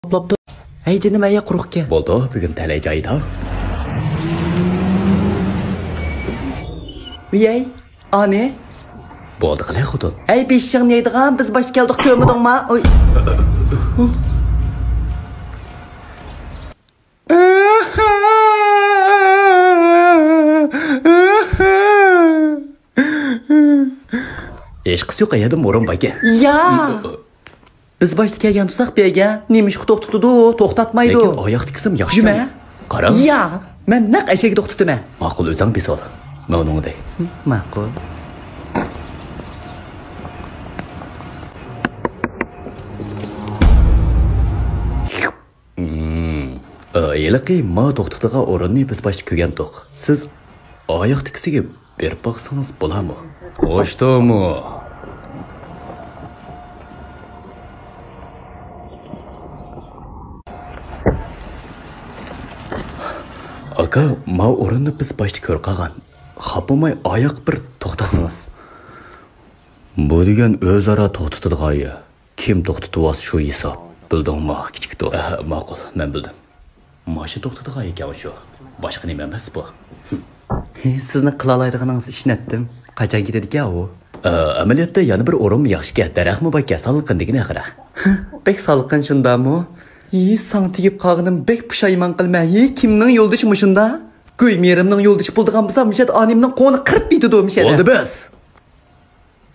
to'plabdi. Hey jinim aya quruqqa. Bo'ldi, bugun talay joyida. Viyay, ani. Bo'ldi qilay xudun. Hey beshingni yeydigan biz bosh keldik ko'midingmi? Oy. Eşqisi yo'q edim o'rin baka. Ya. Biz boshda kelgan tusoq berga nemish to'xtatdi, to'xtatmaydi. Lekin oyoqda qism yaxshi. Juma? Qara. Ya, men naq eshakni to'xtatdim. Ma'qul o'zing besol. Men uningday. Ma'qul. Yiliqi ma to'xtatadigan o'rinni biz boshda ko'rgan to'q. Siz oyoq tikisiga berib boqsangiz bo'ladimi? Xo'shdimi? Aka, ma o'rinni biz boshda ko'r qolgan. Xapamay oyoq bir to'xtasangiz. Bu degan o'zaro to'xtatadigan. Kim to'xtatib shu hisob. Bildingmi, kichik do'st? Ma'qul, men bildim. Maşı to'xtatadigan ekan shu. Boshqa nima emas bu. Sizni qila oladiganingizni ishlatdim. Qachon ketadi ekan u? Amaliyotda yana bir o'rin yaxshi daraxtmi baka salqin degan axira. Bek salqin shundami? Sang tegib qolganim bek pushaymon qilma. Kimning yo'ldoshi shunda? Ko'ymerimning yo'ldoshi bo'ldigan bo'lsa, mishat onimning qo'ni qirib bitdi mishat. Bo'ldi biz.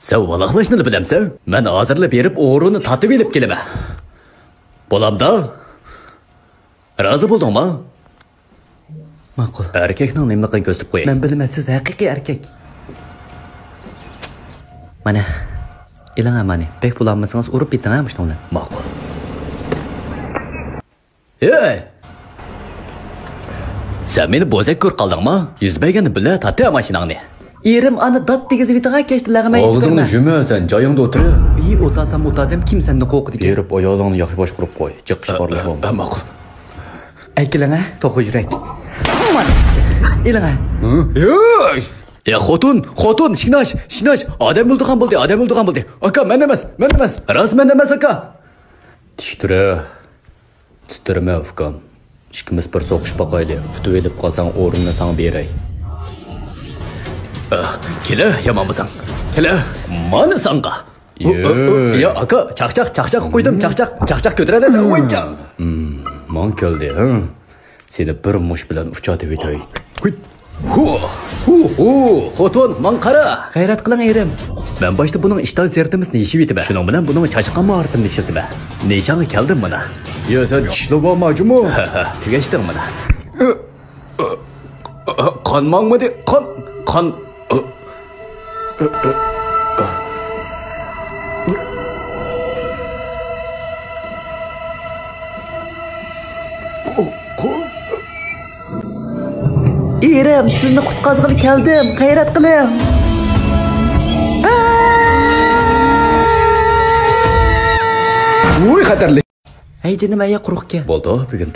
Sen valaqlashni bilamsan? Men hozirlab berib o'rinni tatib elib kelaman. Bo'lamda? Razı bo'ldingmi? Ma'qul. Erkakning nimani ko'rsatib qo'yay. Men bilaman, siz haqiqiy erkak. Mana, ilanga mani. Bek bulanmasangiz urib biting ham shundan. Ma'qul. Ey! Sen meni bo'zak ko'r qildingmi? Yuzbagani bila tatay mashinangni. Erim ana dat tegizib yitaga kechdi lag'may. Og'zingni jumasan, joyingda o'tir. O'tasam o'tacam, kim seni qo'rqidi? Berib oyoqlarni yaxshi bosh qurib qo'y. Chiqish borlashim. Ma'qul. Aykilanga to'q yurak. Ilanga. Yo'q. Ya xotun, shinash. Odam o'ldigan bo'ldi. Aka, men emas. Ras men emas aka. Tiktura. Titirma ufkan. Ikkimiz bir so'qish boqayli. Futib elib qolsang o'rinni sana beray. Kela, yamanmisan. Kela, mana sanga. Ya aka, chaqchaq qo'ydim, chaqchaq ko'taradi o'yinchaq. Man keldi, ha? Seni bir mush bilan uchatib etay. Xotun, man qara. G'ayrat qiling erim. Men boshda buning ishdan sertimizni yeshib yetib, shuning bilan buning chashqan maortimni ishlatib. Nishonga keldim mana. Yo, sen tishlab olmajimi? Tugashding mana. Qon mangmadi, qon. Erim, sizni qutqazg'ili keldim. G'ayrat qiling. Voy xatarli. Hey jinim aya quruqqa. Bo'ldi, bugun